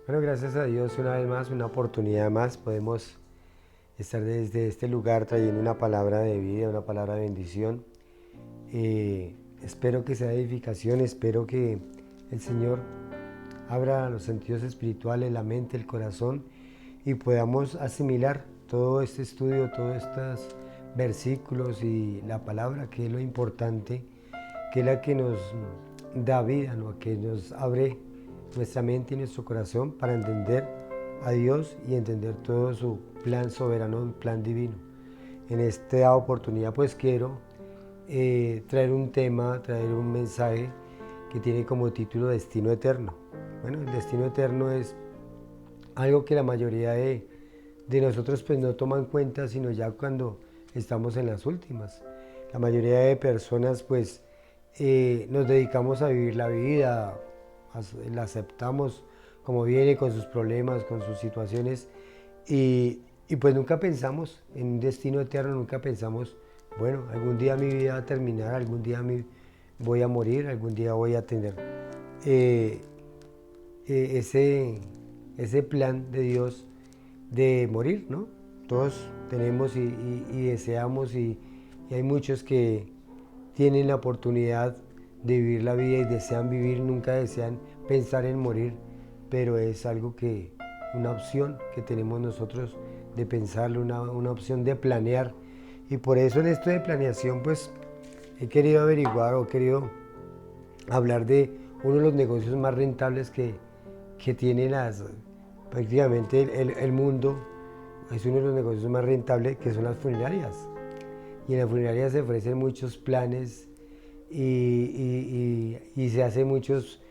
Bueno, gracias a Dios una vez más, una oportunidad más, podemos estar desde este lugar trayendo una palabra de vida, una palabra de bendición. Espero que sea edificación, espero que el Señor abra los sentidos espirituales, la mente, el corazón y podamos asimilar todo este estudio, todos estos versículos y la palabra, que es lo importante, que es la que nos da vida, ¿no? Que nos abre nuestra mente y nuestro corazón para entender a Dios y entender todo su plan soberano, un plan divino. En esta oportunidad pues quiero traer un tema, traer un mensaje que tiene como título Destino Eterno. Bueno, el destino eterno es algo que la mayoría de nosotros pues no toman en cuenta sino ya cuando estamos en las últimas. La mayoría de personas pues nos dedicamos a vivir la vida, la aceptamos como viene con sus problemas, con sus situaciones y pues nunca pensamos en un destino eterno, nunca pensamos, bueno, algún día mi vida va a terminar, algún día voy a morir, algún día voy a tener eh, ese, ese plan de Dios de morir, ¿no? Todos tenemos y deseamos y hay muchos que tienen la oportunidad de vivir la vida y desean vivir, nunca desean pensar en morir, pero es algo que, una opción que tenemos nosotros de pensarlo, una opción de planear. Y por eso en esto de planeación, pues he querido averiguar o he querido hablar de uno de los negocios más rentables que tiene prácticamente el mundo. Es uno de los negocios más rentables, que son las funerarias. Y en las funerarias se ofrecen muchos planes y se hacen muchos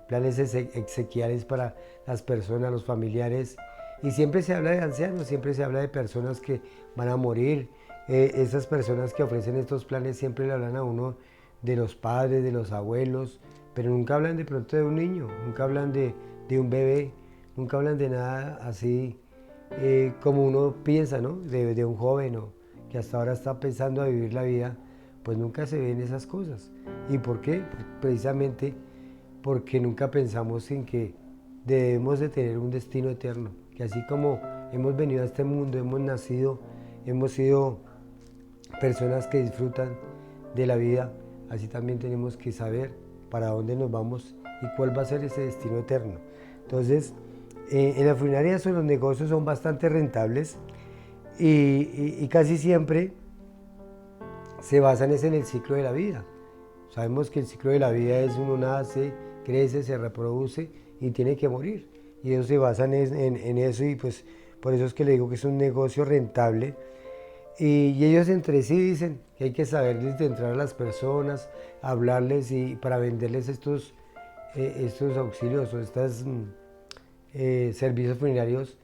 planes exequiales para las personas, los familiares. Y siempre se habla de ancianos, siempre se habla de personas que van a morir. Esas personas que ofrecen estos planes siempre le hablan a uno de los padres, de los abuelos, pero nunca hablan de pronto de un niño, nunca hablan de un bebé, nunca hablan de nada así como uno piensa, ¿no? De un joven o que hasta ahora está pensando a vivir la vida, pues nunca se ven esas cosas. ¿Y por qué? Precisamente porque nunca pensamos en que debemos de tener un destino eterno, que así como hemos venido a este mundo, hemos nacido, hemos sido personas que disfrutan de la vida, así también tenemos que saber para dónde nos vamos y cuál va a ser ese destino eterno. Entonces, en la funeraria los negocios son bastante rentables y casi siempre se basan en el ciclo de la vida. Sabemos que el ciclo de la vida es uno nace, crece, se reproduce y tiene que morir. Y ellos se basan en eso y pues por eso es que le digo que es un negocio rentable. Y ellos entre sí dicen que hay que saber desde entrar a las personas, hablarles y para venderles estos auxilios o estos servicios funerarios.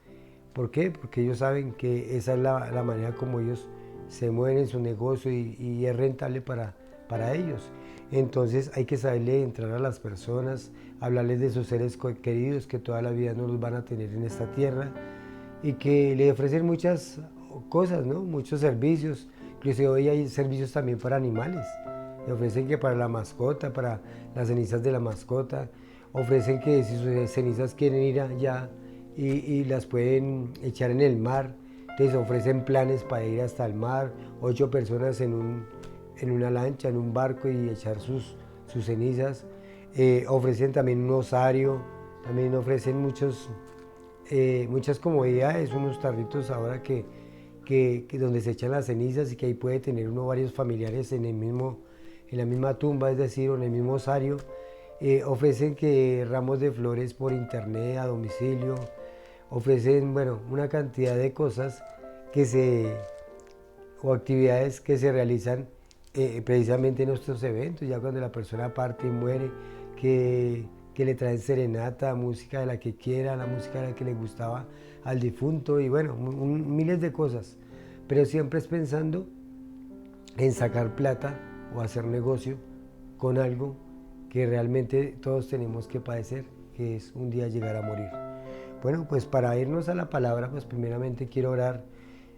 ¿Por qué? Porque ellos saben que esa es la manera como ellos se mueven en su negocio y es rentable para ellos. Entonces hay que saberle entrar a las personas, hablarles de sus seres queridos que toda la vida no los van a tener en esta tierra y que le ofrecen muchas cosas, ¿no? Muchos servicios. Inclusive hoy hay servicios también para animales. Le ofrecen que para la mascota, para las cenizas de la mascota. Ofrecen que si sus cenizas quieren ir allá y las pueden echar en el mar. Entonces ofrecen planes para ir hasta el mar, 8 personas en una lancha, en un barco y echar sus cenizas. Ofrecen también un osario, también ofrecen muchas comodidades, unos tarritos ahora que donde se echan las cenizas y que ahí puede tener uno varios familiares en la misma tumba, es decir, en el mismo osario. Ofrecen que ramos de flores por internet, a domicilio, ofrecen, bueno, una cantidad de cosas que se, o actividades que se realizan precisamente en estos eventos, ya cuando la persona parte y muere, que le traen serenata, música de la que quiera, la música de la que le gustaba al difunto y bueno, miles de cosas, pero siempre es pensando en sacar plata o hacer negocio con algo que realmente todos tenemos que padecer, que es un día llegar a morir. Bueno, pues para irnos a la palabra, pues primeramente quiero orar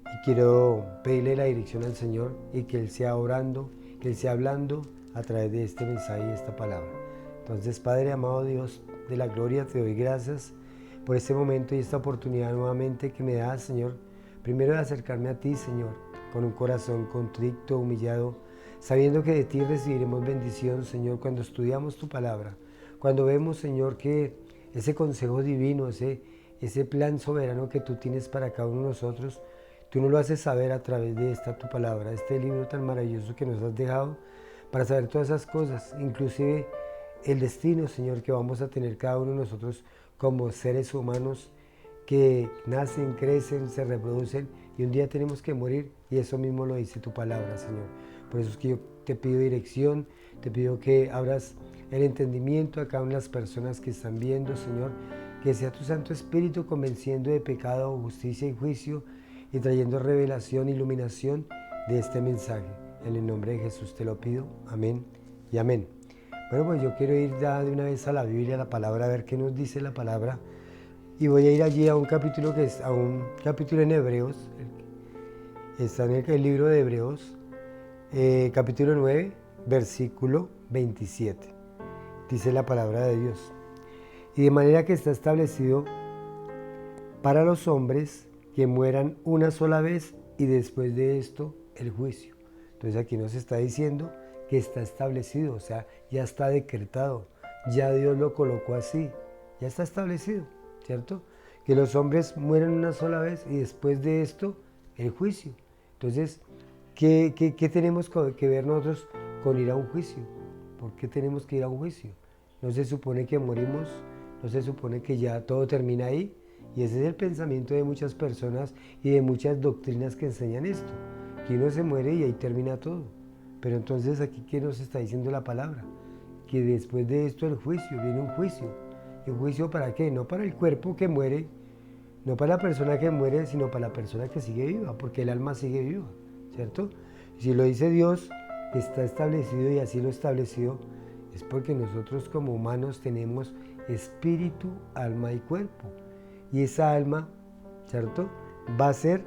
y quiero pedirle la dirección al Señor y que Él sea orando, que Él sea hablando a través de este mensaje y esta palabra. Entonces, Padre amado Dios, de la gloria, te doy gracias por este momento y esta oportunidad nuevamente que me das, Señor. Primero de acercarme a ti, Señor, con un corazón contrito, humillado, sabiendo que de ti recibiremos bendición, Señor, cuando estudiamos tu palabra. Cuando vemos, Señor, que ese consejo divino, ese plan soberano que tú tienes para cada uno de nosotros, tú nos lo haces saber a través de esta tu palabra, este libro tan maravilloso que nos has dejado para saber todas esas cosas, inclusive el destino, Señor, que vamos a tener cada uno de nosotros como seres humanos que nacen, crecen, se reproducen y un día tenemos que morir, y eso mismo lo dice tu palabra, Señor. Por eso es que yo te pido dirección, te pido que abras el entendimiento a cada una de las personas que están viendo, Señor, que sea tu Santo Espíritu convenciendo de pecado, justicia y juicio y trayendo revelación, iluminación de este mensaje. En el nombre de Jesús te lo pido, amén y amén. Bueno, pues yo quiero ir ya de una vez a la Biblia, a la palabra, a ver qué nos dice la palabra. Y voy a ir allí a un capítulo en Hebreos, está en el libro de Hebreos, capítulo 9, versículo 27. Dice la palabra de Dios. Y de manera que está establecido para los hombres que mueran una sola vez y después de esto el juicio. Entonces aquí nos está diciendo que está establecido, o sea, ya está decretado, ya Dios lo colocó así, ya está establecido, ¿cierto? Que los hombres mueren una sola vez y después de esto el juicio. Entonces, ¿qué tenemos que ver nosotros con ir a un juicio? ¿Por qué tenemos que ir a un juicio? ¿No se supone que morimos? ¿No se supone que ya todo termina ahí? Y ese es el pensamiento de muchas personas y de muchas doctrinas que enseñan esto, que uno se muere y ahí termina todo. Pero entonces aquí, ¿qué nos está diciendo la palabra? Que después de esto el juicio, viene un juicio. ¿Y un juicio para qué? No para el cuerpo que muere, no para la persona que muere, sino para la persona que sigue viva, porque el alma sigue viva, ¿cierto? Si lo dice Dios, está establecido y así lo estableció, es porque nosotros como humanos tenemos espíritu, alma y cuerpo. Y esa alma, ¿cierto?, va a ser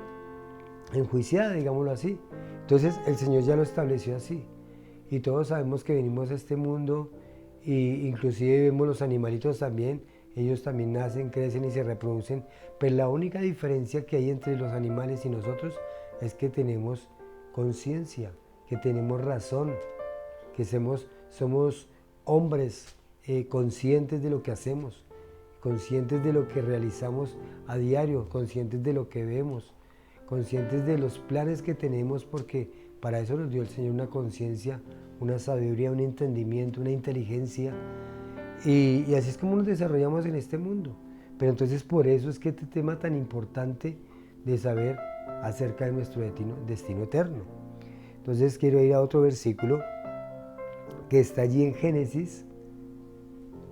enjuiciada, digámoslo así. Entonces el Señor ya lo estableció así. Y todos sabemos que venimos a este mundo, y inclusive vemos los animalitos también, ellos también nacen, crecen y se reproducen. Pero la única diferencia que hay entre los animales y nosotros es que tenemos conciencia, que tenemos razón, que somos hombres conscientes de lo que hacemos, conscientes de lo que realizamos a diario, conscientes de lo que vemos, conscientes de los planes que tenemos, porque para eso nos dio el Señor una conciencia, una sabiduría, un entendimiento, una inteligencia, y así es como nos desarrollamos en este mundo. Pero entonces por eso es que este tema tan importante de saber acerca de nuestro destino eterno. Entonces quiero ir a otro versículo que está allí en Génesis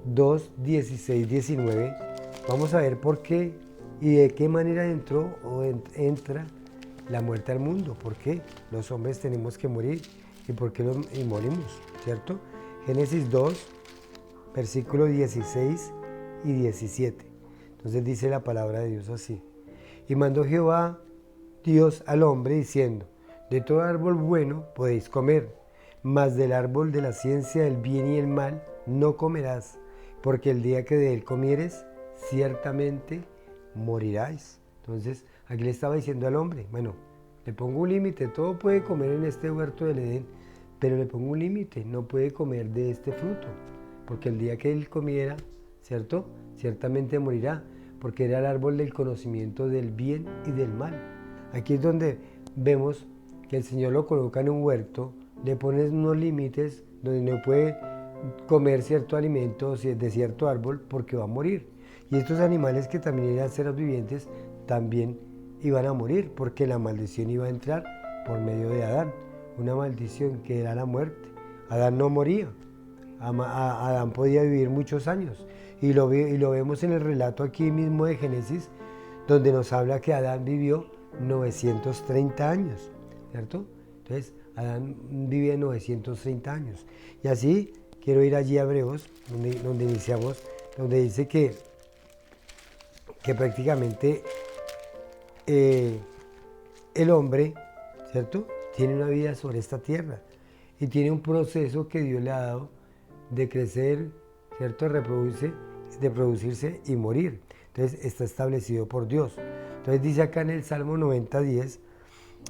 2, 16, 19. Vamos a ver por qué y de qué manera entra la muerte al mundo. ¿Por qué los hombres tenemos que morir y por qué morimos? ¿Cierto? Génesis 2, versículo 16 y 17. Entonces dice la palabra de Dios así. Y mandó Jehová Dios al hombre diciendo: de todo árbol bueno podéis comer, mas del árbol de la ciencia del bien y el mal no comerás, porque el día que de él comieres, ciertamente morirás. Entonces, aquí le estaba diciendo al hombre, bueno, le pongo un límite, todo puede comer en este huerto del Edén, pero le pongo un límite, no puede comer de este fruto, porque el día que él comiera, ¿cierto?, ciertamente morirá, porque era el árbol del conocimiento del bien y del mal. Aquí es donde vemos que el Señor lo coloca en un huerto, le pone unos límites donde no puede comer cierto alimento de cierto árbol porque va a morir. Y estos animales, que también eran seres vivientes, también iban a morir, porque la maldición iba a entrar por medio de Adán, una maldición que era la muerte. Adán no moría, Adán podía vivir muchos años, y lo vemos en el relato aquí mismo de Génesis, donde nos habla que Adán vivió 930 años, ¿cierto? Entonces, Adán vivía 930 años. Y así quiero ir allí a Hebreos, donde iniciamos, donde dice que prácticamente el hombre, ¿cierto?, tiene una vida sobre esta tierra y tiene un proceso que Dios le ha dado de crecer, ¿cierto?, reproducirse, de producirse y morir. Entonces está establecido por Dios. Entonces dice acá en el Salmo 90:10,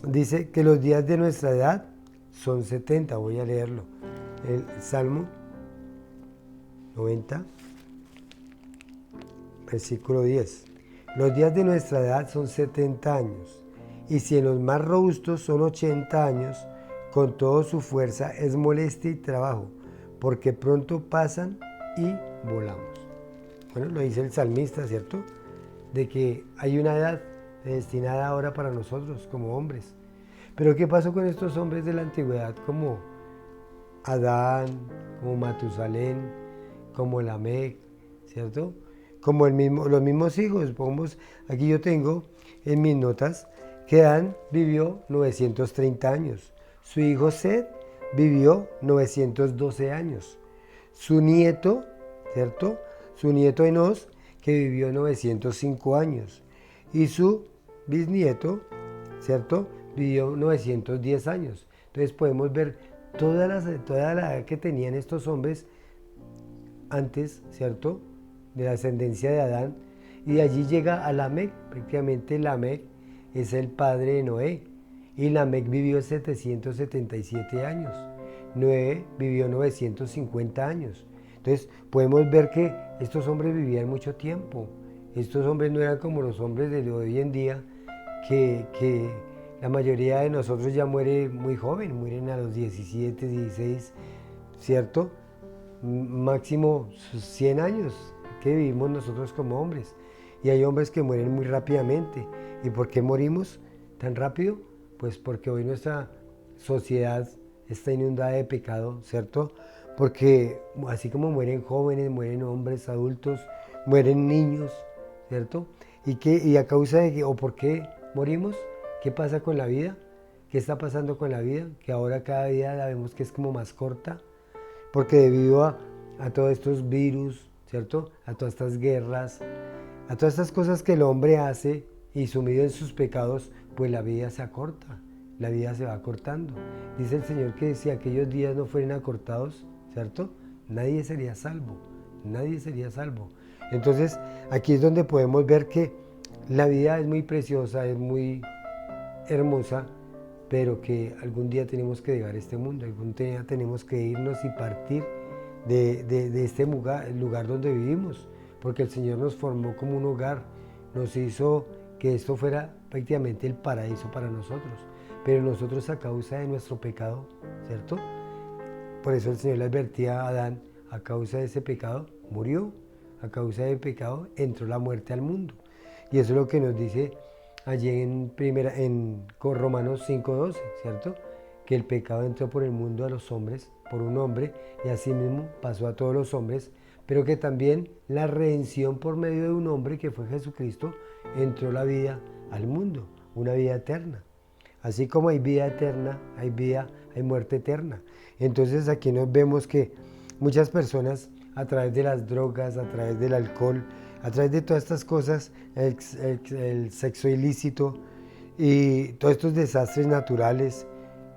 dice que los días de nuestra edad son 70. Voy a leerlo. El Salmo 90, versículo 10. Los días de nuestra edad son 70 años, y si en los más robustos son 80 años, con toda su fuerza es molestia y trabajo, porque pronto pasan y volamos. Bueno, lo dice el salmista, ¿cierto? De que hay una edad destinada ahora para nosotros como hombres. Pero ¿qué pasó con estos hombres de la antigüedad como Adán, como Matusalén, como Lamec, ¿cierto? Como los mismos hijos. Aquí yo tengo en mis notas que Adán vivió 930 años. Su hijo Set vivió 912 años. Su nieto, ¿cierto? Su nieto Enos, que vivió 905 años. Y su bisnieto, ¿cierto? Vivió 910 años. Entonces podemos ver toda la edad que tenían estos hombres antes, ¿cierto? De la ascendencia de Adán. Y de allí llega a Lamec. Prácticamente Lamec es el padre de Noé. Y Lamec vivió 777 años. Noé vivió 950 años. Entonces podemos ver que estos hombres vivían mucho tiempo. Estos hombres no eran como los hombres de hoy en día, que la mayoría de nosotros ya muere muy joven, mueren a los 17, 16, ¿cierto? Máximo 100 años que vivimos nosotros como hombres. Y hay hombres que mueren muy rápidamente. ¿Y por qué morimos tan rápido? Pues porque hoy nuestra sociedad está inundada de pecado, ¿cierto? Porque así como mueren jóvenes, mueren hombres, adultos, mueren niños, ¿cierto? ¿Y a causa de qué o por qué morimos? ¿Qué pasa con la vida? ¿Qué está pasando con la vida? Que ahora cada día la vemos que es como más corta, porque debido a todos estos virus, ¿cierto? A todas estas guerras, a todas estas cosas que el hombre hace y sumido en sus pecados, pues la vida se acorta, la vida se va acortando. Dice el Señor que si aquellos días no fueran acortados, ¿cierto? Nadie sería salvo, nadie sería salvo. Entonces, aquí es donde podemos ver que la vida es muy preciosa, es muy hermosa, pero que algún día tenemos que dejar este mundo, algún día tenemos que irnos y partir de este lugar donde vivimos, porque el Señor nos formó como un hogar, nos hizo que esto fuera prácticamente el paraíso para nosotros, pero nosotros a causa de nuestro pecado, ¿cierto? Por eso el Señor le advertía a Adán, a causa de ese pecado murió, a causa del pecado entró la muerte al mundo. Y eso es lo que nos dice allí en Romanos 5:12, ¿cierto? Que el pecado entró por el mundo a los hombres, por un hombre, y así mismo pasó a todos los hombres, pero que también la redención por medio de un hombre que fue Jesucristo, entró la vida al mundo, una vida eterna. Así como hay vida eterna, hay muerte eterna. Entonces aquí nos vemos que muchas personas a través de las drogas, a través del alcohol, a través de todas estas cosas, el sexo ilícito y todos estos desastres naturales,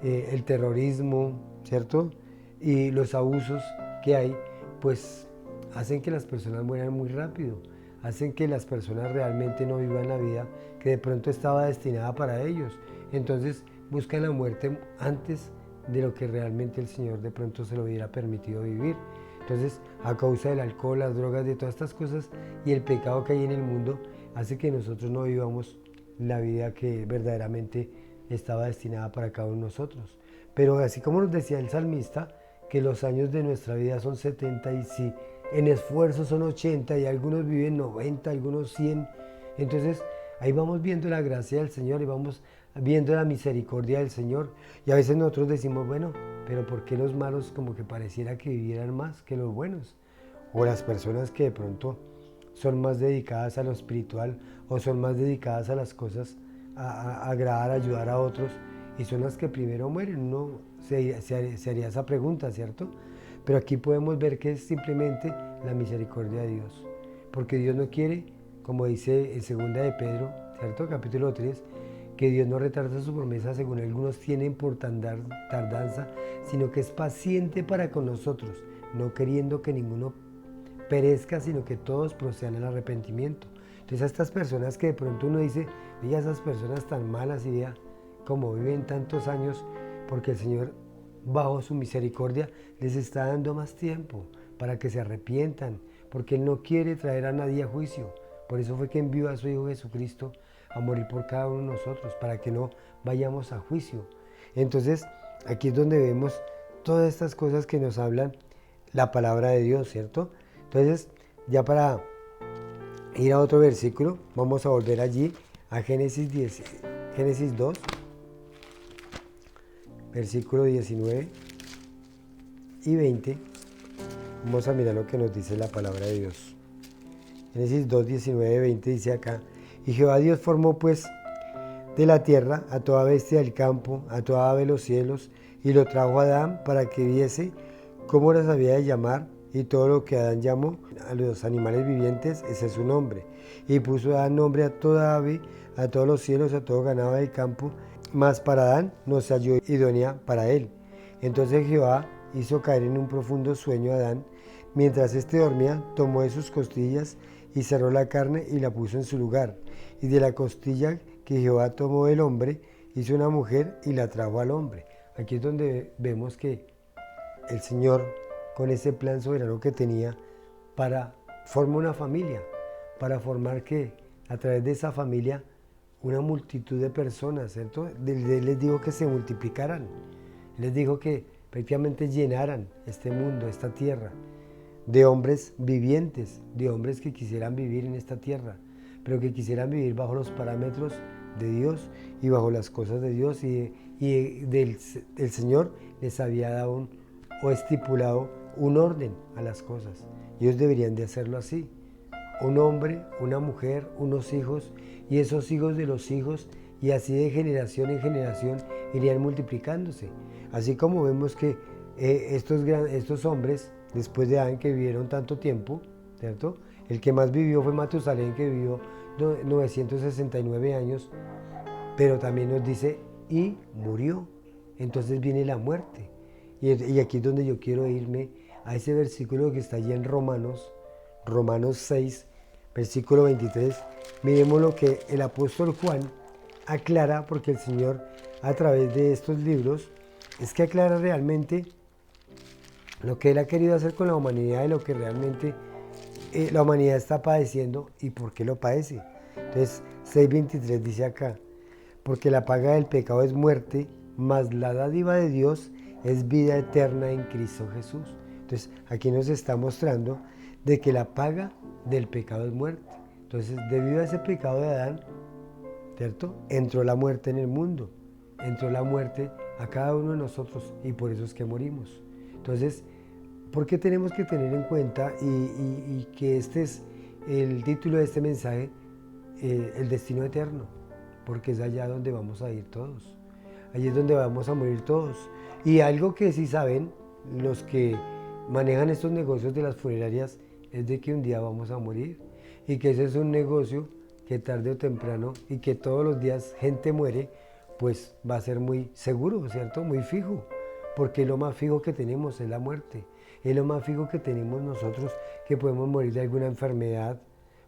el terrorismo, ¿cierto? Y los abusos que hay, pues hacen que las personas mueran muy rápido, hacen que las personas realmente no vivan la vida que de pronto estaba destinada para ellos. Entonces buscan la muerte antes de lo que realmente el Señor de pronto se lo hubiera permitido vivir. Entonces, a causa del alcohol, las drogas, de todas estas cosas y el pecado que hay en el mundo, hace que nosotros no vivamos la vida que verdaderamente estaba destinada para cada uno de nosotros. Pero así como nos decía el salmista, que los años de nuestra vida son 70 y si en esfuerzo son 80 y algunos viven 90, algunos 100. Entonces, ahí vamos viendo la gracia del Señor y vamos viendo la misericordia del Señor. Y a veces nosotros decimos, bueno, pero ¿por qué los malos como que pareciera que vivieran más que los buenos? O las personas que de pronto son más dedicadas a lo espiritual o son más dedicadas a las cosas, a agradar, a ayudar a otros, y son las que primero mueren. Uno se haría esa pregunta, ¿cierto? Pero aquí podemos ver que es simplemente la misericordia de Dios. Porque Dios no quiere, como dice en 2 de Pedro, ¿cierto? Capítulo 3, que Dios no retarda su promesa según algunos tienen por tardanza, sino que es paciente para con nosotros, no queriendo que ninguno perezca, sino que todos procedan al arrepentimiento. Entonces a estas personas que de pronto uno dice, mira esas personas tan malas y vea cómo viven tantos años, porque el Señor bajo su misericordia les está dando más tiempo para que se arrepientan, porque Él no quiere traer a nadie a juicio. Por eso fue que envió a su Hijo Jesucristo a morir por cada uno de nosotros, para que no vayamos a juicio. Entonces, aquí es donde vemos todas estas cosas que nos hablan la palabra de Dios, ¿cierto? Entonces, ya para ir a otro versículo, vamos a volver allí a Génesis 2, versículo 19 y 20. Vamos a mirar lo que nos dice la palabra de Dios. Génesis 2, 19 y 20 dice acá: y Jehová Dios formó pues de la tierra a toda bestia del campo, a toda ave de los cielos, y lo trajo a Adán para que viese cómo las había de llamar, y todo lo que Adán llamó a los animales vivientes, ese es su nombre. Y puso Adán nombre a toda ave, a todos los cielos, a todo ganado del campo, mas para Adán no se halló idónea para él. Entonces Jehová hizo caer en un profundo sueño a Adán. Mientras éste dormía, tomó de sus costillas y cerró la carne y la puso en su lugar. Y de la costilla que Jehová tomó del hombre, hizo una mujer y la trajo al hombre. Aquí es donde vemos que el Señor, con ese plan soberano que tenía, para formar una familia, para formar que a través de esa familia una multitud de personas, ¿cierto? Él les dijo que se multiplicaran, les dijo que prácticamente llenaran este mundo, esta tierra, de hombres vivientes, de hombres que quisieran vivir en esta tierra, pero que quisieran vivir bajo los parámetros de Dios y bajo las cosas de Dios, y el Señor les había dado o estipulado un orden a las cosas. Ellos deberían de hacerlo así: un hombre, una mujer, unos hijos, y esos hijos de los hijos, y así de generación en generación irían multiplicándose. Así como vemos que estos hombres, después de Adán, que vivieron tanto tiempo, ¿cierto? El que más vivió fue Matusalén, que vivió 969 años, pero también nos dice, y murió. Entonces viene la muerte. Y aquí es donde yo quiero irme a ese versículo que está allí en Romanos 6, versículo 23. Miremos lo que el apóstol Juan aclara, porque el Señor a través de estos libros es que aclara realmente lo que Él ha querido hacer con la humanidad y lo que realmente la humanidad está padeciendo y por qué lo padece. Entonces 6:23 dice acá: porque la paga del pecado es muerte, mas la dádiva de Dios es vida eterna en Cristo Jesús. Entonces aquí nos está mostrando de que la paga del pecado es muerte. Entonces, debido a ese pecado de Adán, ¿cierto?, entró la muerte en el mundo, entró la muerte a cada uno de nosotros, y por eso es que morimos. Entonces, ¿por qué tenemos que tener en cuenta y que este es el título de este mensaje, el destino eterno? Porque es allá donde vamos a ir todos, allí es donde vamos a morir todos. Y algo que sí saben los que manejan estos negocios de las funerarias es de que un día vamos a morir, y que ese es un negocio que tarde o temprano, y que todos los días gente muere, pues va a ser muy seguro, ¿cierto? Muy fijo, porque lo más fijo que tenemos es la muerte, es lo más fijo que tenemos nosotros, que podemos morir de alguna enfermedad,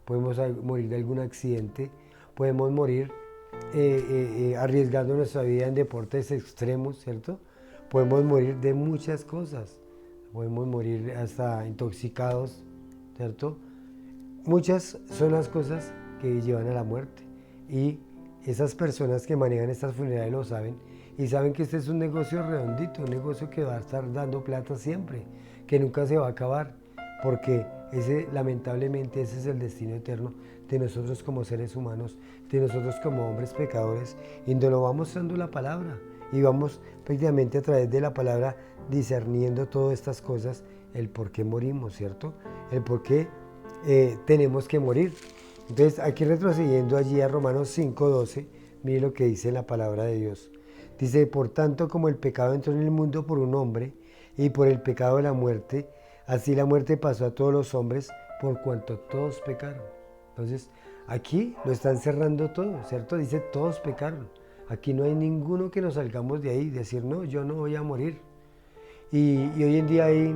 podemos morir de algún accidente, podemos morir arriesgando nuestra vida en deportes extremos, ¿cierto? Podemos morir de muchas cosas, podemos morir hasta intoxicados, ¿cierto? Muchas son las cosas que llevan a la muerte, y esas personas que manejan estas funerarias lo saben, y saben que este es un negocio redondito, un negocio que va a estar dando plata siempre, que nunca se va a acabar, porque lamentablemente ese es el destino eterno de nosotros como seres humanos, de nosotros como hombres pecadores, y nos lo va mostrando la palabra, y vamos prácticamente a través de la palabra discerniendo todas estas cosas, el por qué morimos, ¿cierto? El por qué tenemos que morir. Entonces, aquí retrocediendo allí a Romanos 5:12, mire lo que dice la palabra de Dios. Dice: por tanto, como el pecado entró en el mundo por un hombre, y por el pecado la muerte, así la muerte pasó a todos los hombres, por cuanto todos pecaron. Entonces, aquí lo están cerrando todo, ¿cierto? Dice, todos pecaron. Aquí no hay ninguno que nos salgamos de ahí, decir, no, yo no voy a morir. Y hoy en día hay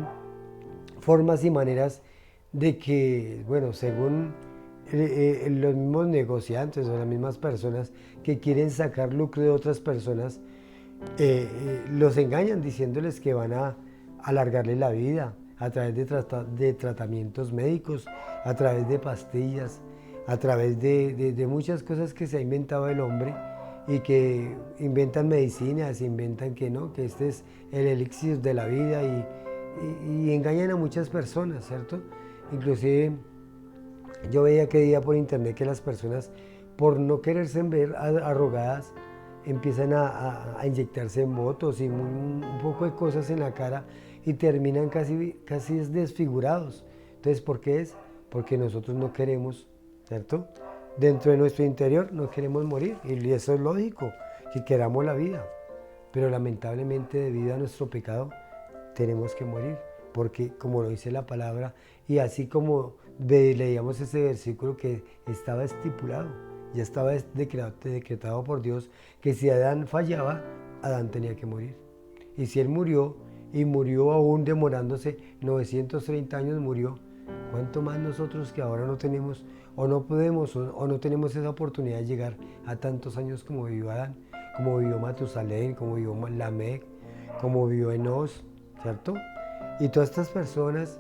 formas y maneras de que, bueno, según los mismos negociantes o las mismas personas que quieren sacar lucro de otras personas, los engañan diciéndoles que van a alargarles la vida a través de tratamientos médicos, a través de pastillas, a través de muchas cosas que se ha inventado el hombre y que inventan medicinas, inventan que no, que este es el elixir de la vida y engañan a muchas personas, ¿cierto? Inclusive yo veía que día por internet que las personas, por no quererse ver arrogadas, empiezan a inyectarse motos y un poco de cosas en la cara y terminan casi desfigurados. Entonces, ¿por qué es? Porque nosotros no queremos, ¿cierto? Dentro de nuestro interior no queremos morir y eso es lógico, que queramos la vida. Pero lamentablemente debido a nuestro pecado tenemos que morir, porque como lo dice la palabra, y así como leíamos ese versículo que estaba estipulado, ya estaba decretado por Dios, que si Adán fallaba, Adán tenía que morir. Y si él murió, y murió aún demorándose 930 años, murió, ¿cuánto más nosotros que ahora no tenemos, o no podemos, o no tenemos esa oportunidad de llegar a tantos años como vivió Adán, como vivió Matusalén, como vivió Lamec, como vivió Enos, ¿cierto? Y todas estas personas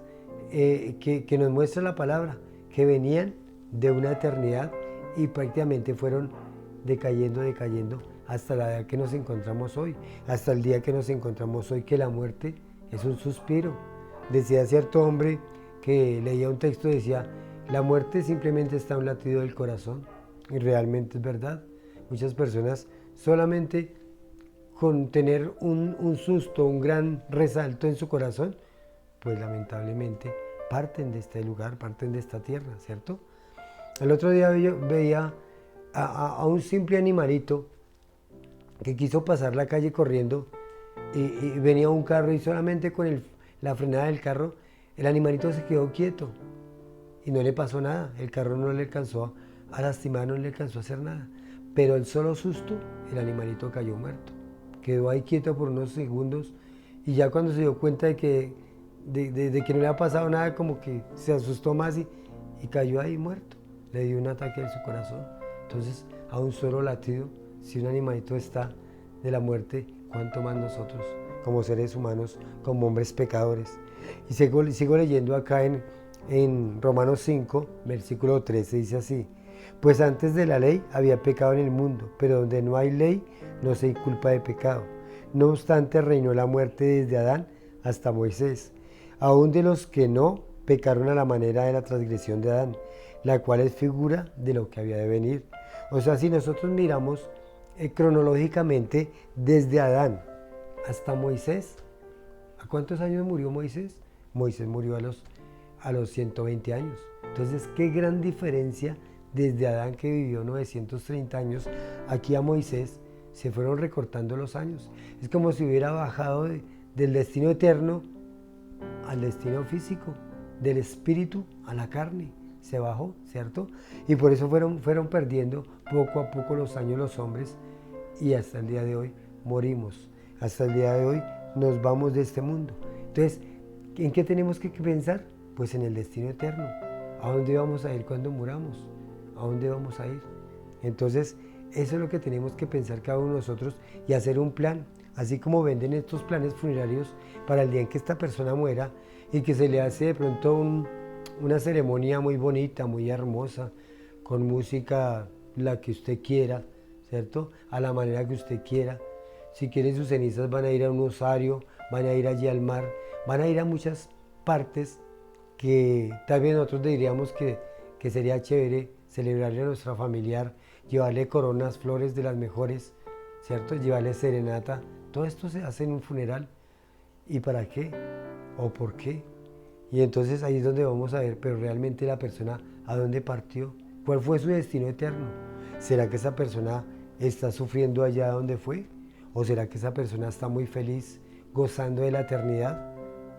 que nos muestra la palabra, que venían de una eternidad y prácticamente fueron decayendo hasta la edad que nos encontramos hoy, hasta el día que nos encontramos hoy, que la muerte es un suspiro. Decía cierto hombre que leía un texto, decía, la muerte simplemente está a un latido del corazón, y realmente es verdad. Muchas personas solamente con tener un susto, un gran resalto en su corazón, pues lamentablemente parten de este lugar, parten de esta tierra, ¿cierto? El otro día veía a un simple animalito que quiso pasar la calle corriendo y venía un carro y solamente con la frenada del carro el animalito se quedó quieto y no le pasó nada, el carro no le alcanzó a lastimar, no le alcanzó a hacer nada, pero el solo susto, el animalito cayó muerto, quedó ahí quieto por unos segundos y ya cuando se dio cuenta de que no le ha pasado nada, como que se asustó más y cayó ahí muerto, le dio un ataque en su corazón. Entonces, a un solo latido, si un animalito está de la muerte, ¿cuánto más nosotros, como seres humanos, como hombres pecadores? Y sigo leyendo acá en Romanos 5, versículo 13, dice así, pues antes de la ley había pecado en el mundo, pero donde no hay ley no se hay culpa de pecado. No obstante, reinó la muerte desde Adán hasta Moisés, aún de los que no pecaron a la manera de la transgresión de Adán, la cual es figura de lo que había de venir. O sea, si nosotros miramos cronológicamente desde Adán hasta Moisés, ¿a cuántos años murió Moisés? Moisés murió a los 120 años. Entonces, qué gran diferencia desde Adán, que vivió 930 años, aquí a Moisés, se fueron recortando los años. Es como si hubiera bajado del destino eterno al destino físico, del espíritu a la carne. Se bajó, ¿cierto? Y por eso fueron perdiendo poco a poco los años los hombres y hasta el día de hoy morimos. Hasta el día de hoy nos vamos de este mundo. Entonces, ¿en qué tenemos que pensar? Pues en el destino eterno. ¿A dónde vamos a ir cuando muramos? ¿A dónde vamos a ir? Entonces, eso es lo que tenemos que pensar cada uno de nosotros y hacer un plan. Así como venden estos planes funerarios para el día en que esta persona muera y que se le hace de pronto una ceremonia muy bonita, muy hermosa, con música la que usted quiera, ¿cierto? A la manera que usted quiera. Si quiere sus cenizas van a ir a un osario, van a ir allí al mar, van a ir a muchas partes que tal vez nosotros diríamos que sería chévere celebrarle a nuestra familiar, llevarle coronas, flores de las mejores, ¿cierto? Llevarle serenata. Todo esto se hace en un funeral. ¿Y para qué? ¿O por qué? Y entonces ahí es donde vamos a ver, pero realmente la persona, ¿a dónde partió? ¿Cuál fue su destino eterno? ¿Será que esa persona está sufriendo allá donde fue? ¿O será que esa persona está muy feliz, gozando de la eternidad?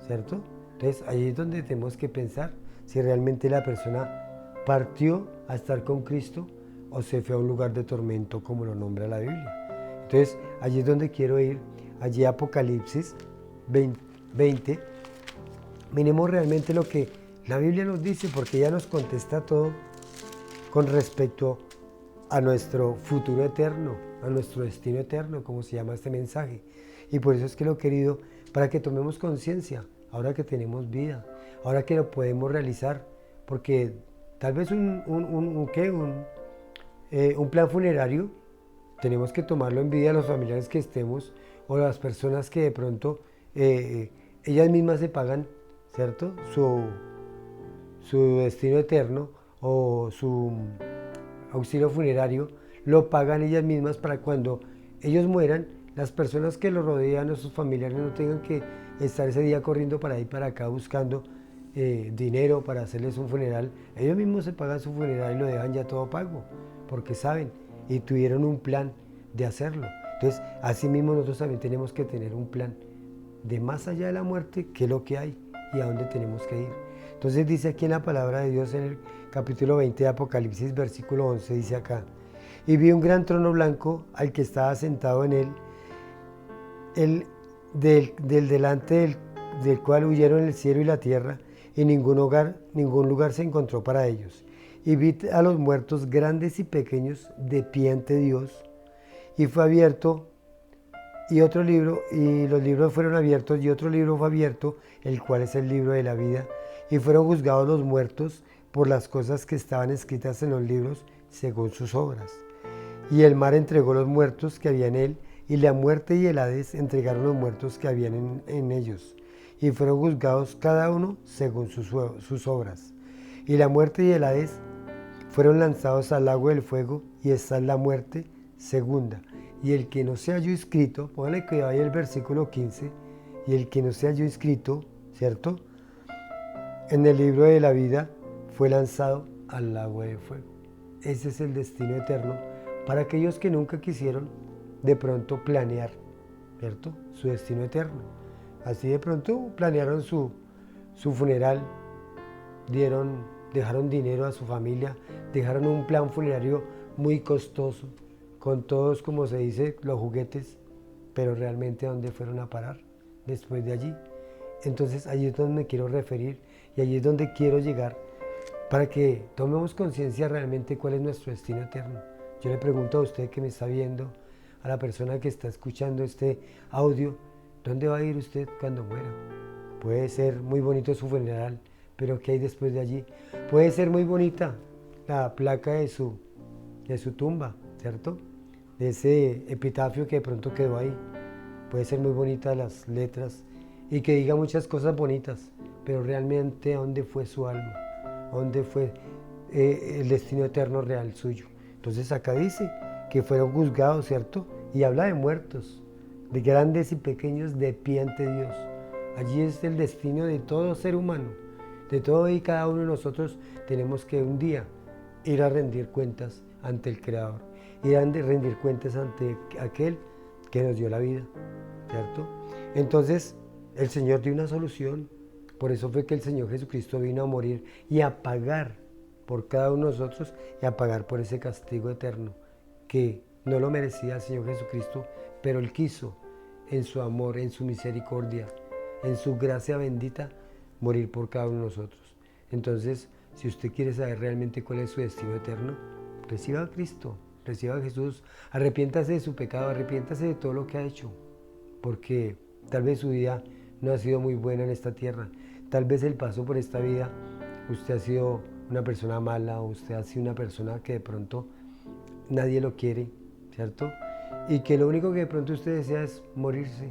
¿Cierto? Entonces ahí es donde tenemos que pensar si realmente la persona partió a estar con Cristo o se fue a un lugar de tormento como lo nombra la Biblia. Entonces allí es donde quiero ir, allí Apocalipsis 20. Miremos realmente La Biblia nos dice, porque ella nos contesta todo con respecto a nuestro futuro eterno, a nuestro destino eterno, como se llama este mensaje. Y por eso es que lo he querido, para que tomemos conciencia, ahora que tenemos vida, ahora que lo podemos realizar, porque tal vez un plan funerario tenemos que tomarlo en vida, los familiares que estemos o las personas que de pronto ellas mismas se pagan, ¿cierto? Su destino eterno o su auxilio funerario, lo pagan ellas mismas para cuando ellos mueran, las personas que los rodean o sus familiares no tengan que estar ese día corriendo para ahí para acá buscando dinero para hacerles un funeral. Ellos mismos se pagan su funeral y lo dejan ya todo pago, porque saben y tuvieron un plan de hacerlo. Entonces, así mismo nosotros también tenemos que tener un plan de más allá de la muerte, qué es lo que hay y a dónde tenemos que ir. Entonces dice aquí en la palabra de Dios en el capítulo 20 de Apocalipsis, versículo 11, dice acá: y vi un gran trono blanco al que estaba sentado en él, del delante del cual huyeron el cielo y la tierra, y ningún lugar se encontró para ellos. Y vi a los muertos grandes y pequeños de pie ante Dios, y fue abierto, y otro libro, y los libros fueron abiertos, y otro libro fue abierto, el cual es el libro de la vida, y fueron juzgados los muertos por las cosas que estaban escritas en los libros según sus obras. Y el mar entregó los muertos que había en él, y la muerte y el Hades entregaron los muertos que habían en ellos, y fueron juzgados cada uno según sus obras. Y la muerte y el Hades fueron lanzados al lago del fuego, y esta es la muerte segunda. Y el que no se halló inscrito, póngale cuidado ahí el versículo 15, y el que no se halló inscrito, ¿cierto?, en el libro de la vida, fue lanzado al lago de fuego. Ese es el destino eterno para aquellos que nunca quisieron de pronto planear, ¿cierto?, su destino eterno. Así de pronto planearon su funeral, dejaron dinero a su familia, dejaron un plan funerario muy costoso, con todos, como se dice, los juguetes, pero realmente ¿a dónde fueron a parar después de allí? Entonces allí es donde me quiero referir y allí es donde quiero llegar para que tomemos conciencia realmente cuál es nuestro destino eterno. Yo le pregunto a usted que me está viendo, a la persona que está escuchando este audio, ¿dónde va a ir usted cuando muera? Puede ser muy bonito su funeral, pero ¿qué hay después de allí? Puede ser muy bonita la placa de su tumba, ¿cierto?, de ese epitafio que de pronto quedó ahí. Puede ser muy bonita las letras y que diga muchas cosas bonitas, pero realmente ¿a dónde fue su alma? ¿A dónde fue el destino eterno real suyo? Entonces acá dice que fueron juzgados, ¿cierto? Y habla de muertos, de grandes y pequeños de pie ante Dios. Allí es el destino de todo ser humano, de todo y cada uno de nosotros. Tenemos que un día ir a rendir cuentas ante el Creador, ir a rendir cuentas ante aquel que nos dio la vida, ¿cierto? Entonces el Señor dio una solución. Por eso fue que el Señor Jesucristo vino a morir y a pagar por cada uno de nosotros y a pagar por ese castigo eterno que no lo merecía el Señor Jesucristo, pero Él quiso en su amor, en su misericordia, en su gracia bendita, morir por cada uno de nosotros. Entonces, si usted quiere saber realmente cuál es su destino eterno, reciba a Cristo, reciba a Jesús, arrepiéntase de su pecado, arrepiéntase de todo lo que ha hecho, porque tal vez su vida no ha sido muy buena en esta tierra. Tal vez el paso por esta vida, usted ha sido una persona mala, o usted ha sido una persona que de pronto nadie lo quiere, ¿cierto? Y que lo único que de pronto usted desea es morirse.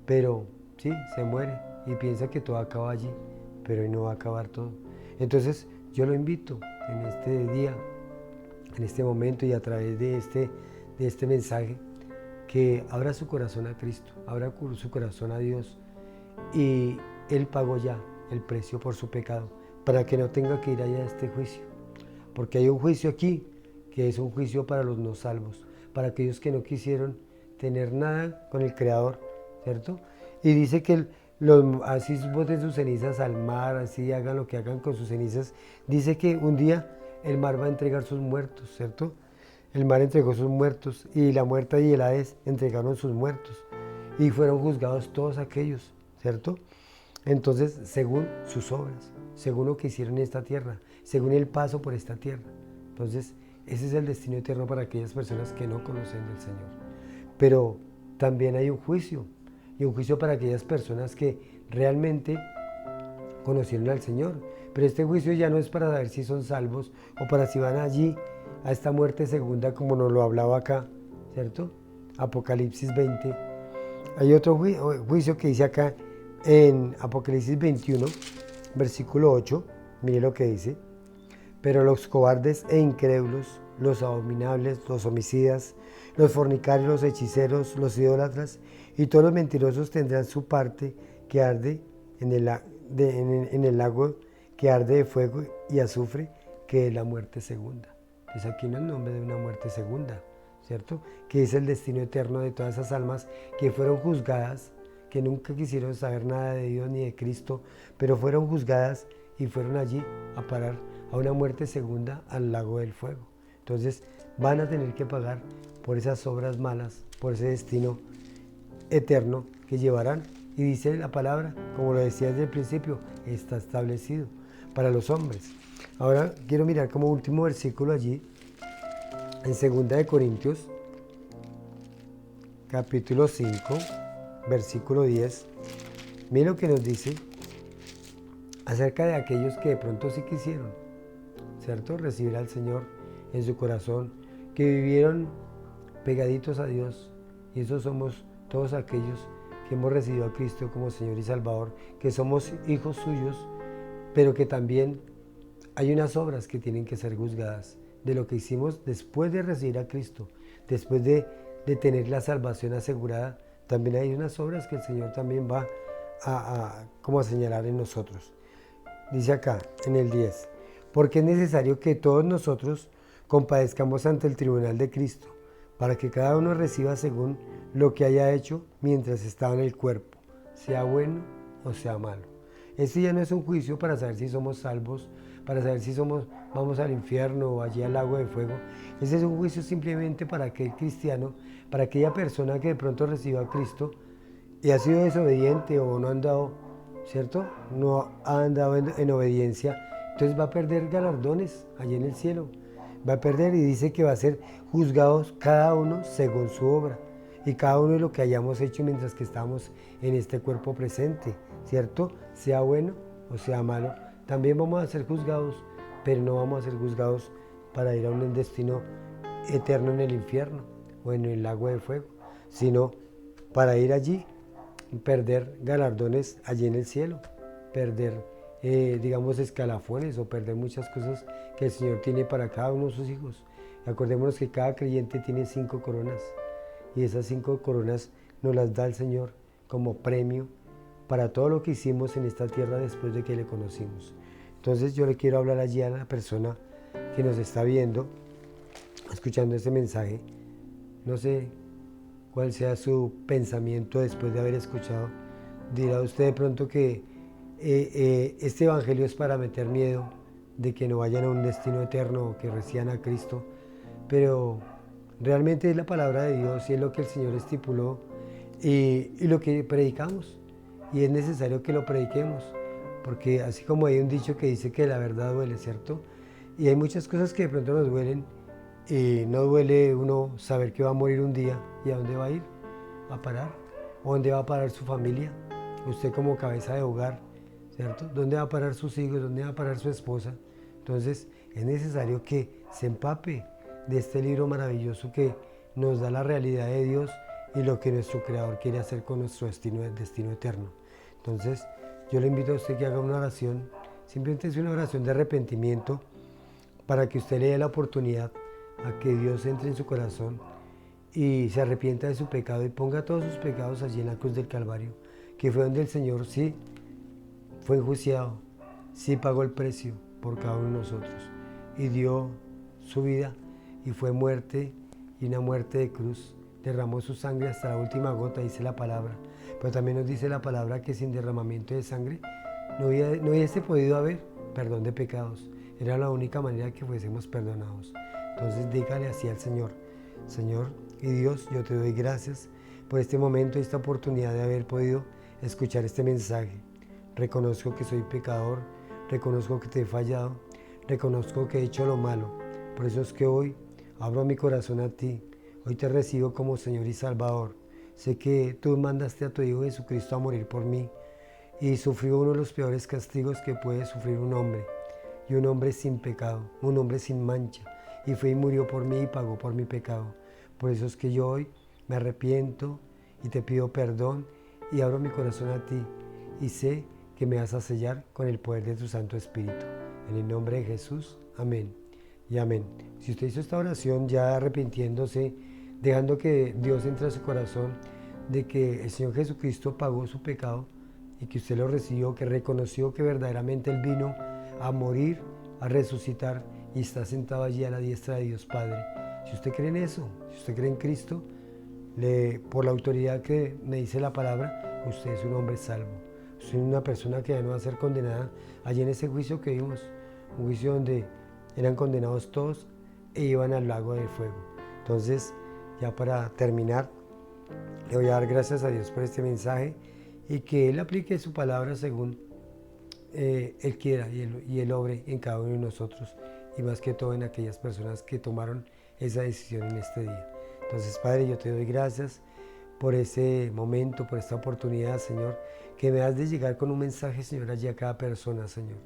Pero sí, se muere y piensa que todo acaba allí, pero ahí no va a acabar todo. Entonces yo lo invito en este día, en este momento y a través de este mensaje, que abra su corazón a Cristo, abra su corazón a Dios, y Él pagó ya el precio por su pecado, para que no tenga que ir allá a este juicio, porque hay un juicio aquí, que es un juicio para los no salvos, para aquellos que no quisieron tener nada con el Creador, ¿cierto? Y dice que así boten sus cenizas al mar, así hagan lo que hagan con sus cenizas, dice que un día el mar va a entregar sus muertos, ¿cierto? El mar entregó sus muertos, y la muerte y el Hades entregaron sus muertos, y fueron juzgados todos aquellos, ¿cierto? Entonces, según sus obras. según lo que hicieron en esta tierra, según el paso por esta tierra. Entonces, ese es el destino eterno para aquellas personas que no conocen del Señor. Pero también hay un juicio, y un juicio para aquellas personas que realmente conocieron al Señor. Pero este juicio ya no es para saber si son salvos o para si van allí a esta muerte segunda, como nos lo hablaba acá, ¿cierto? Apocalipsis 20. Hay otro juicio que dice acá en Apocalipsis 21, versículo 8, mire lo que dice. Pero los cobardes e incrédulos, los abominables, los homicidas, los fornicarios, los hechiceros, los idólatras y todos los mentirosos tendrán su parte que arde en el lago que arde de fuego y azufre, que es la muerte segunda. Entonces aquí no es el nombre de una muerte segunda, ¿cierto? Que es el destino eterno de todas esas almas que fueron juzgadas, que nunca quisieron saber nada de Dios ni de Cristo, pero fueron juzgadas y fueron allí a parar a una muerte segunda al lago del fuego. Entonces van a tener que pagar por esas obras malas, por ese destino eterno que llevarán. Y dice la palabra, como lo decía desde el principio, está establecido para los hombres. Ahora quiero mirar como último versículo allí, en 2 Corintios, capítulo 5, versículo 10. Mira lo que nos dice acerca de aquellos que de pronto sí quisieron, ¿cierto?, recibir al Señor en su corazón, que vivieron pegaditos a Dios, y esos somos todos aquellos que hemos recibido a Cristo como Señor y Salvador, que somos hijos suyos, pero que también hay unas obras que tienen que ser juzgadas de lo que hicimos después de recibir a Cristo, después de tener la salvación asegurada. También hay unas obras que el Señor también va como a señalar en nosotros. Dice acá en el 10, porque es necesario que todos nosotros compadezcamos ante el tribunal de Cristo, para que cada uno reciba según lo que haya hecho mientras estaba en el cuerpo, sea bueno o sea malo. Este ya no es un juicio para saber si somos salvos, para saber si vamos al infierno o allí al lago de fuego. Ese es un juicio simplemente para aquel cristiano, para aquella persona que de pronto recibió a Cristo y ha sido desobediente o no ha andado, ¿cierto? No ha andado en obediencia. Entonces va a perder galardones allí en el cielo. Va a perder, y dice que va a ser juzgados cada uno según su obra y cada uno de lo que hayamos hecho mientras que estamos en este cuerpo presente, ¿cierto? Sea bueno o sea malo. También vamos a ser juzgados, pero no vamos a ser juzgados para ir a un destino eterno en el infierno o en el lago de fuego, sino para ir allí, perder galardones allí en el cielo, perder digamos escalafones o perder muchas cosas que el Señor tiene para cada uno de sus hijos. Acordémonos que cada creyente tiene 5 coronas y esas 5 coronas nos las da el Señor como premio para todo lo que hicimos en esta tierra después de que le conocimos. Entonces yo le quiero hablar allí a la persona que nos está viendo, escuchando este mensaje. No sé cuál sea su pensamiento después de haber escuchado. Dirá usted de pronto que este evangelio es para meter miedo de que no vayan a un destino eterno o que reciban a Cristo, pero realmente es la palabra de Dios y es lo que el Señor estipuló y lo que predicamos, y es necesario que lo prediquemos, porque así como hay un dicho que dice que la verdad duele, ¿cierto? Y hay muchas cosas que de pronto nos duelen, y no duele uno saber que va a morir un día y a dónde va a ir, va a parar, o dónde va a parar su familia, usted como cabeza de hogar, ¿cierto? ¿Dónde va a parar sus hijos? ¿Dónde va a parar su esposa? Entonces es necesario que se empape de este libro maravilloso que nos da la realidad de Dios y lo que nuestro Creador quiere hacer con nuestro destino eterno. Entonces yo le invito a usted que haga una oración, simplemente es una oración de arrepentimiento, para que usted le dé la oportunidad a que Dios entre en su corazón y se arrepienta de su pecado y ponga todos sus pecados allí en la cruz del Calvario, que fue donde el Señor sí fue enjuiciado, sí pagó el precio por cada uno de nosotros y dio su vida y fue muerte, y una muerte de cruz. Derramó su sangre hasta la última gota, dice la palabra. Pero también nos dice la palabra que sin derramamiento de sangre no hubiese podido haber perdón de pecados. Era la única manera que fuésemos perdonados. Entonces dígale así al Señor: Señor y Dios, yo te doy gracias por este momento y esta oportunidad de haber podido escuchar este mensaje. Reconozco que soy pecador, reconozco que te he fallado, reconozco que he hecho lo malo. Por eso es que hoy abro mi corazón a ti. Hoy te recibo como Señor y Salvador. Sé que tú mandaste a tu Hijo Jesucristo a morir por mí y sufrió uno de los peores castigos que puede sufrir un hombre. Y un hombre sin pecado, un hombre sin mancha. Y fue y murió por mí y pagó por mi pecado. Por eso es que yo hoy me arrepiento y te pido perdón y abro mi corazón a ti. Y sé que me vas a sellar con el poder de tu Santo Espíritu. En el nombre de Jesús, amén y amén. Si usted hizo esta oración ya arrepintiéndose, dejando que Dios entre a su corazón, de que el Señor Jesucristo pagó su pecado y que usted lo recibió, que reconoció que verdaderamente Él vino a morir, a resucitar y está sentado allí a la diestra de Dios Padre. Si usted cree en eso, si usted cree en Cristo, por la autoridad que me dice la palabra, usted es un hombre salvo. Usted es una persona que ya no va a ser condenada allí en ese juicio que vimos, un juicio donde eran condenados todos e iban al lago de fuego. Entonces, ya para terminar, le voy a dar gracias a Dios por este mensaje y que Él aplique su palabra según Él quiera y Él obre en cada uno de nosotros y más que todo en aquellas personas que tomaron esa decisión en este día. Entonces, Padre, yo te doy gracias por ese momento, por esta oportunidad, Señor, que me das de llegar con un mensaje, Señor, allí a cada persona, Señor.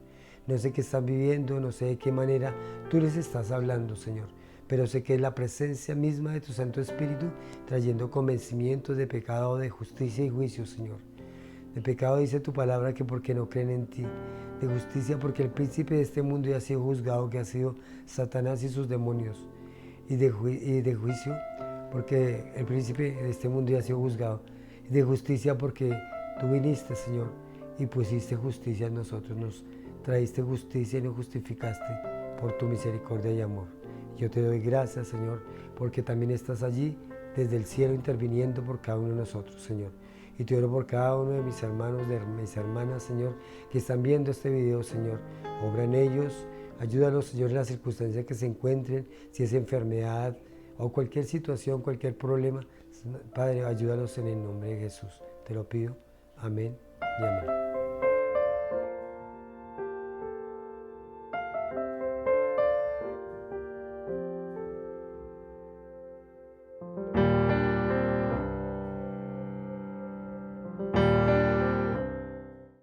No sé qué están viviendo, no sé de qué manera tú les estás hablando, Señor, pero sé que es la presencia misma de tu Santo Espíritu trayendo convencimientos de pecado, de justicia y juicio, Señor. De pecado dice tu palabra que porque no creen en ti. De justicia porque el príncipe de este mundo ya ha sido juzgado, que ha sido Satanás y sus demonios. Y de juicio porque el príncipe de este mundo ya ha sido juzgado. Y de justicia porque tú viniste, Señor, y pusiste justicia en nosotros. Nos traíste justicia y nos justificaste por tu misericordia y amor. Yo te doy gracias, Señor, porque también estás allí desde el cielo interviniendo por cada uno de nosotros, Señor. Y te oro por cada uno de mis hermanos, de mis hermanas, Señor, que están viendo este video, Señor. Obra en ellos, ayúdalos, Señor, en las circunstancias que se encuentren, si es enfermedad o cualquier situación, cualquier problema. Padre, ayúdalos en el nombre de Jesús. Te lo pido. Amén y amén.